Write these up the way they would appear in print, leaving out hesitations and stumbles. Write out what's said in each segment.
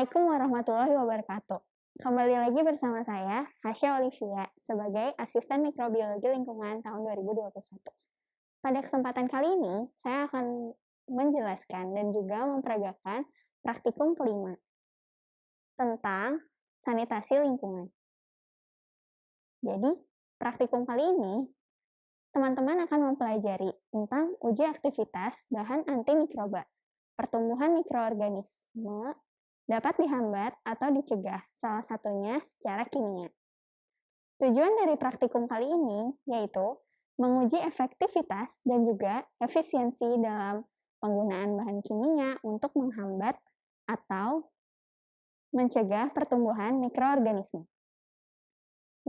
Assalamualaikum warahmatullahi wabarakatuh. Kembali lagi bersama saya, Hasya Olivia, sebagai Asisten Mikrobiologi Lingkungan tahun 2021. Pada kesempatan kali ini, saya akan menjelaskan dan juga memperagakan praktikum kelima tentang sanitasi lingkungan. Jadi, praktikum kali ini, teman-teman akan mempelajari tentang uji aktivitas bahan antimikroba, pertumbuhan mikroorganisme, dapat dihambat atau dicegah, salah satunya secara kimia. Tujuan dari praktikum kali ini yaitu menguji efektivitas dan juga efisiensi dalam penggunaan bahan kimia untuk menghambat atau mencegah pertumbuhan mikroorganisme.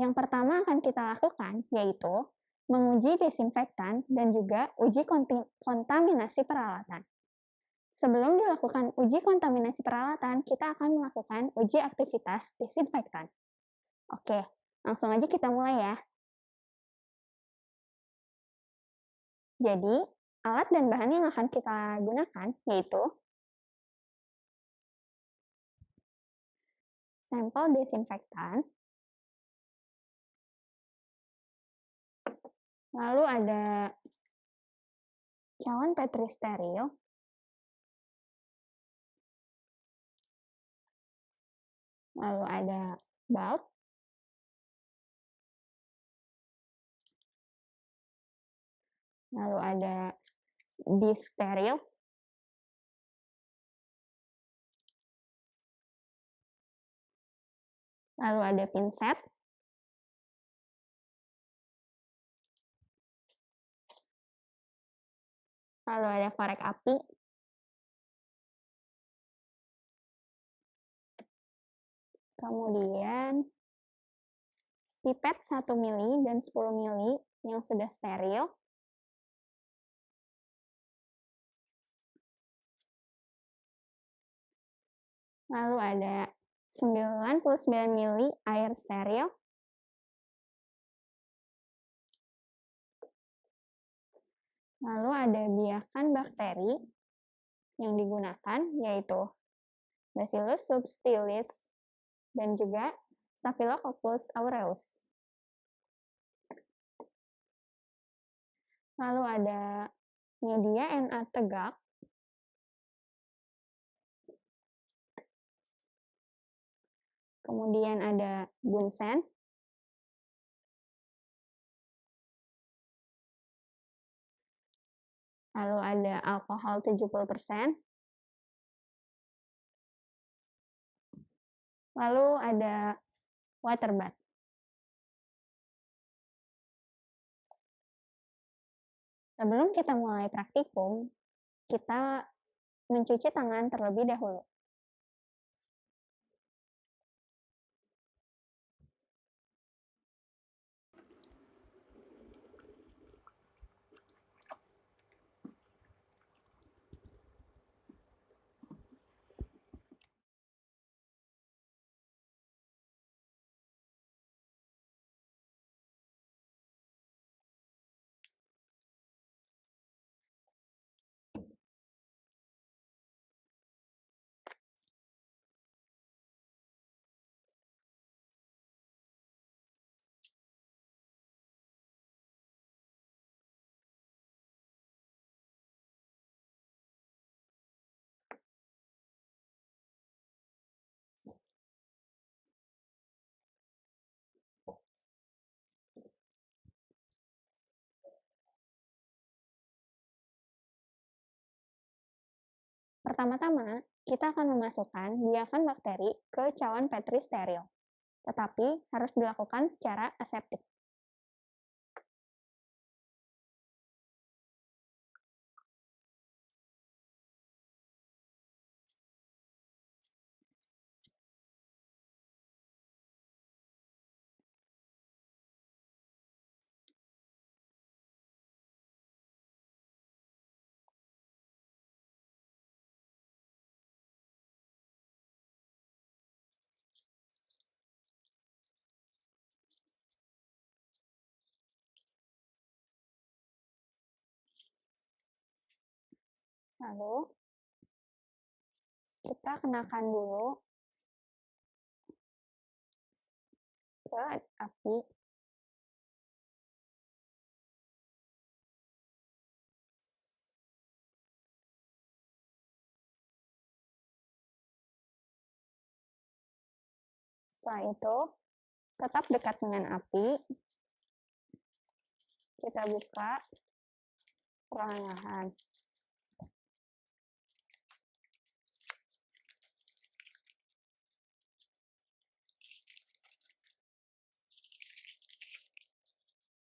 Yang pertama akan kita lakukan yaitu menguji desinfektan dan juga uji kontaminasi peralatan. Sebelum dilakukan uji kontaminasi peralatan, kita akan melakukan uji aktivitas desinfektan. Oke, langsung aja kita mulai ya. Jadi, alat dan bahan yang akan kita gunakan yaitu sampel desinfektan, lalu ada cawan Petri steril, lalu ada bulb, lalu ada disk steril, lalu ada pinset, lalu ada korek api, kemudian pipet 1 mili dan 10 mili yang sudah steril, lalu ada 99 mili air steril, lalu ada biakan bakteri yang digunakan yaitu Bacillus subtilis dan juga Staphylococcus aureus. Lalu ada media Na tegak, kemudian ada bunsen, lalu ada alkohol 70%, lalu ada water bath. Sebelum kita mulai praktikum, kita mencuci tangan terlebih dahulu. Pertama-tama, kita akan memasukkan biakan bakteri ke cawan Petri steril, tetapi harus dilakukan secara aseptik. Lalu, kita kenakan dulu ke api. Setelah itu, tetap dekat dengan api, kita buka perlahan-lahan.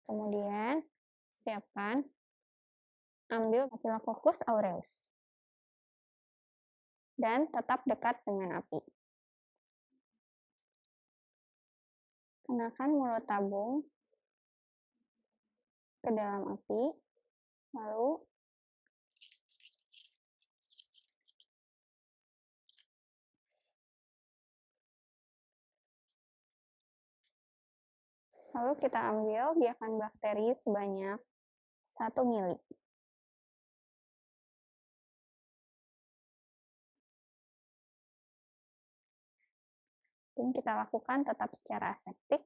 Kemudian, siapkan, ambil Staphylococcus aureus. Dan tetap dekat dengan api. Kenakan mulut tabung ke dalam api, lalu kita ambil biakan bakteri sebanyak 1 mili. Dan kita lakukan tetap secara aseptik.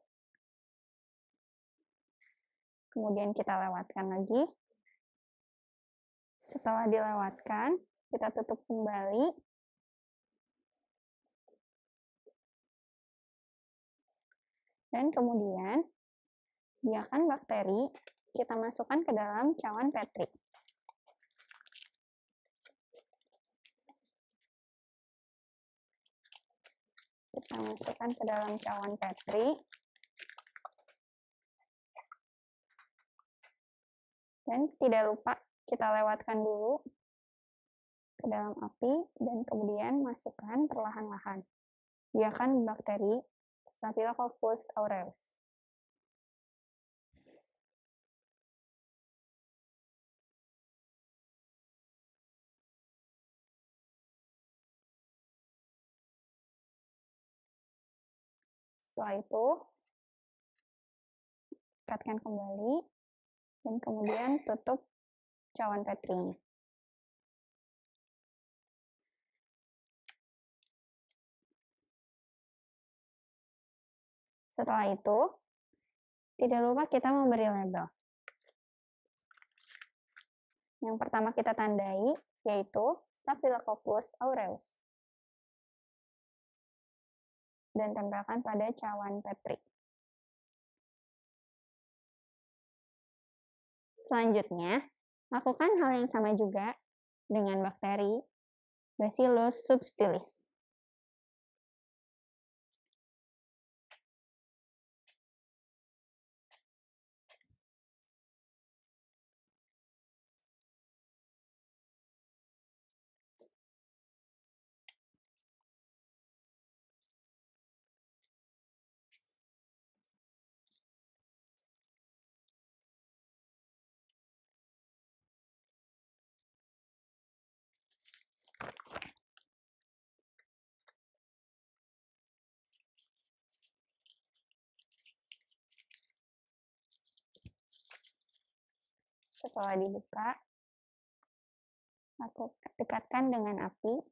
Kemudian kita lewatkan lagi. Setelah dilewatkan, kita tutup kembali. Dan kemudian, biakan bakteri kita masukkan ke dalam cawan Petri. Kita masukkan ke dalam cawan Petri. Dan tidak lupa kita lewatkan dulu ke dalam api dan kemudian masukkan perlahan-lahan. Biarkan bakteri Staphylococcus aureus. Setelah itu, ikatkan kembali dan kemudian tutup cawan Petrinya. Setelah itu, tidak lupa kita memberi label. Yang pertama kita tandai yaitu Staphylococcus aureus. Dan tempelkan pada cawan Petri. Selanjutnya, lakukan hal yang sama juga dengan bakteri Bacillus subtilis. Setelah dibuka, dekatkan dengan api.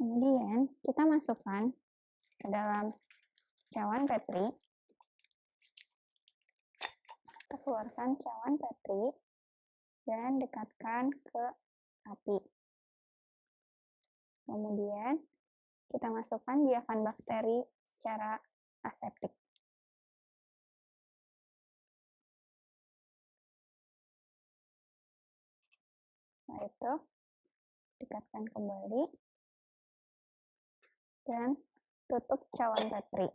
Kemudian kita masukkan ke dalam cawan Petri. Kita keluarkan cawan Petri dan dekatkan ke api. Kemudian kita masukkan biakan bakteri secara aseptik. Setelah itu, dekatkan kembali dan tutup cawan Petri.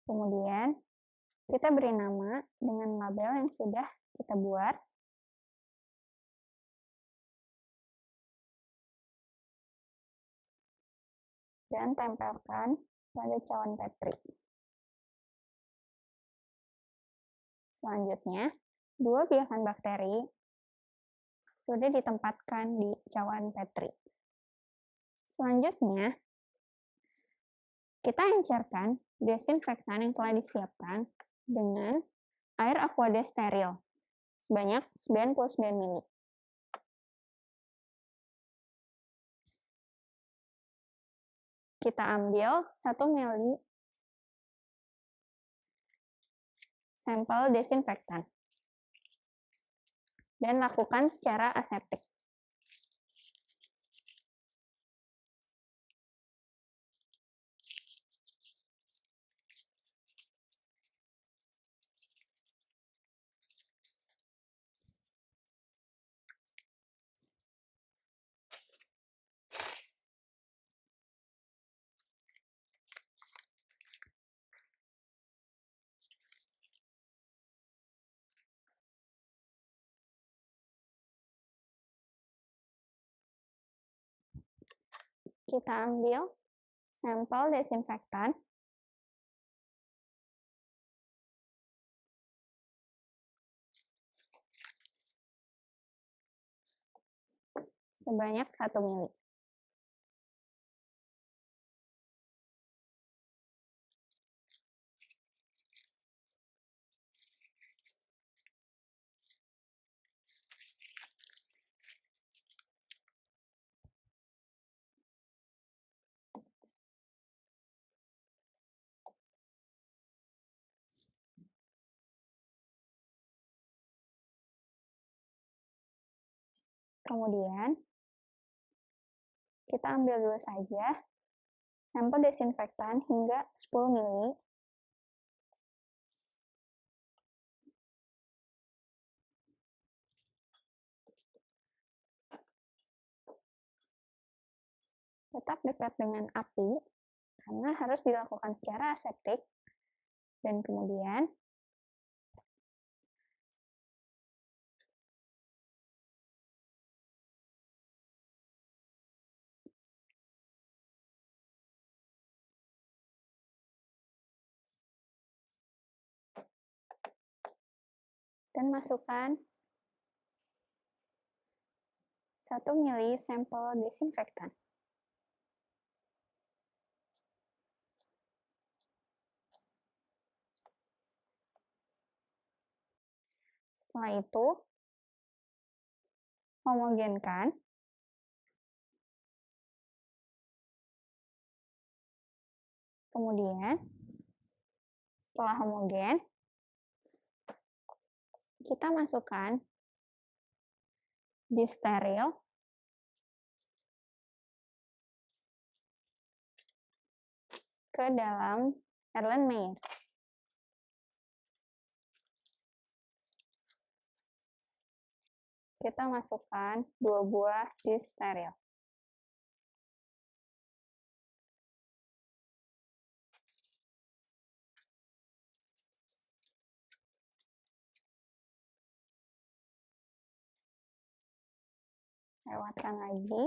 Kemudian, kita beri nama dengan label yang sudah kita buat. Dan tempelkan pada cawan Petri. Selanjutnya, 2 biakan bakteri sudah ditempatkan di cawan Petri. Selanjutnya, kita encerkan desinfektan yang telah disiapkan dengan air aquade steril sebanyak 99 ml. Kita ambil 1 ml sampel desinfektan dan lakukan secara aseptik. Kita ambil sampel desinfektan sebanyak 1 ml. Kemudian, kita ambil dulu saja sampel desinfektan hingga 10 ml. Tetap dekat dengan api, karena harus dilakukan secara aseptik. Dan kemudian, masukkan 1 ml sampel desinfektan. Setelah itu, homogenkan. Kemudian, setelah homogen, kita masukkan disk steril ke dalam Erlenmeyer. Kita masukkan 2 buah disk steril. Lewatkan lagi.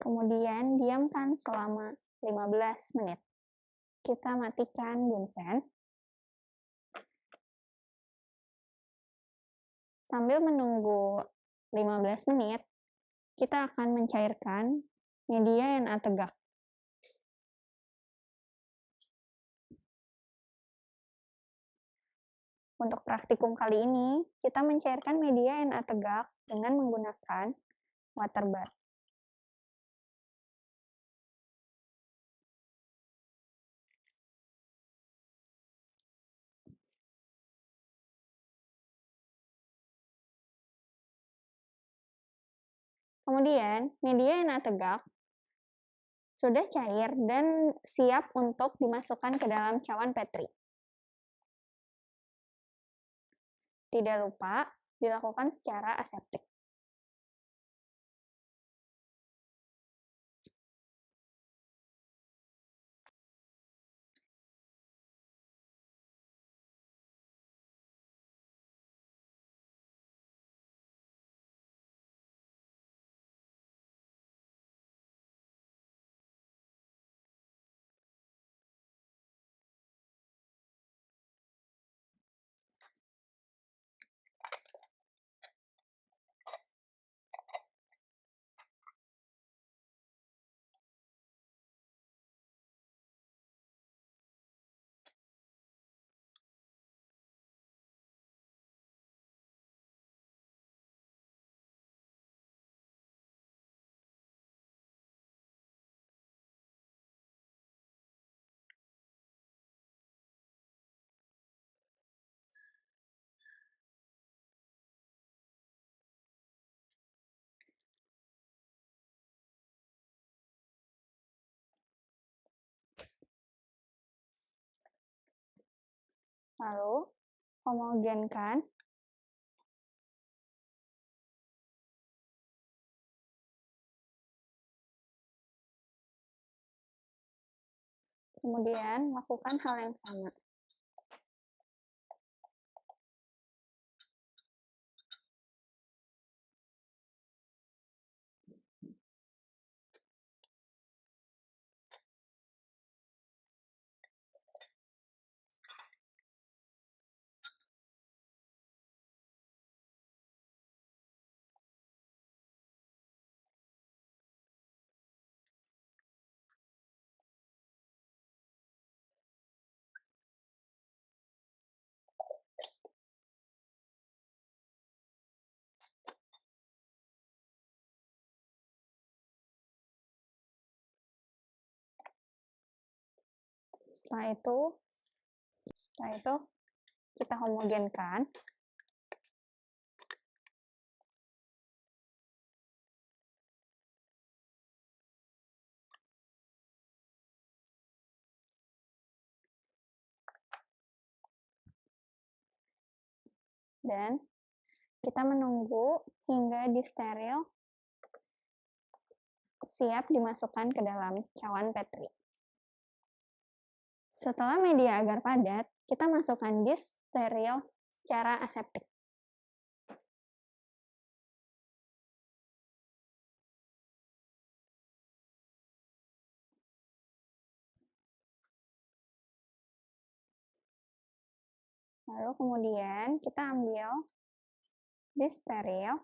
Kemudian diamkan selama 15 menit. Kita matikan Bunsen. Sambil menunggu 15 menit, kita akan mencairkan media Na tegak. Untuk praktikum kali ini, kita mencairkan media Na tegak dengan menggunakan water bar. Kemudian, media Na tegak sudah cair dan siap untuk dimasukkan ke dalam cawan Petri. Tidak lupa dilakukan secara aseptik. Lalu, homogenkan kemudian lakukan hal yang sama. Setelah itu kita homogenkan. Dan kita menunggu hingga disteril siap dimasukkan ke dalam cawan Petri. Setelah media agar padat, kita masukkan disteril secara aseptik. Lalu kemudian kita ambil disteril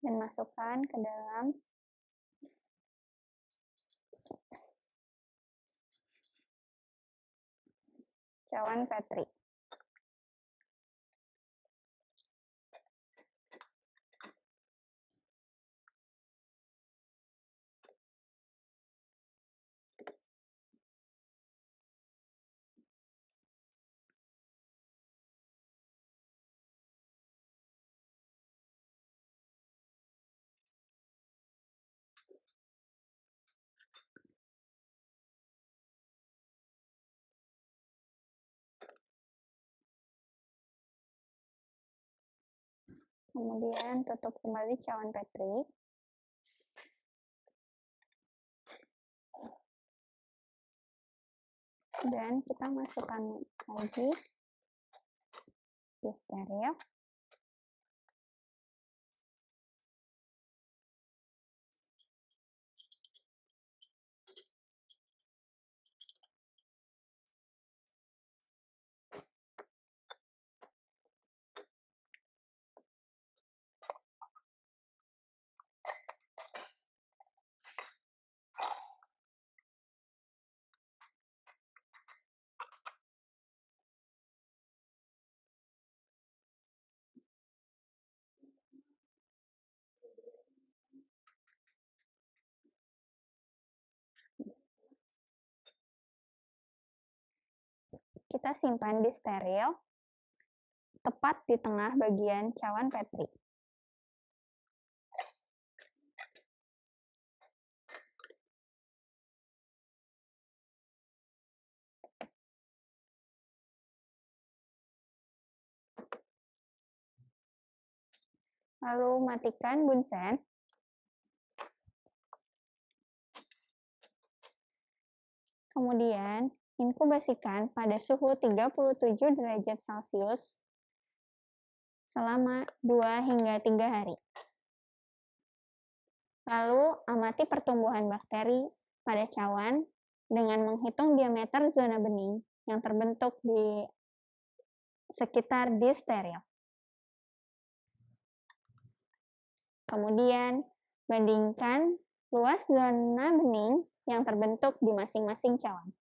dan masukkan ke dalam cawan Petri. Kemudian tutup kembali cawan Petri. Dan kita masukkan lagi disteril. kita simpan di steril, tepat di tengah bagian cawan Petri. Lalu matikan bunsen. Kemudian, inkubasikan pada suhu 37 derajat Celcius selama 2 hingga 3 hari. Lalu, amati pertumbuhan bakteri pada cawan dengan menghitung diameter zona bening yang terbentuk di sekitar steril. Kemudian, bandingkan luas zona bening yang terbentuk di masing-masing cawan.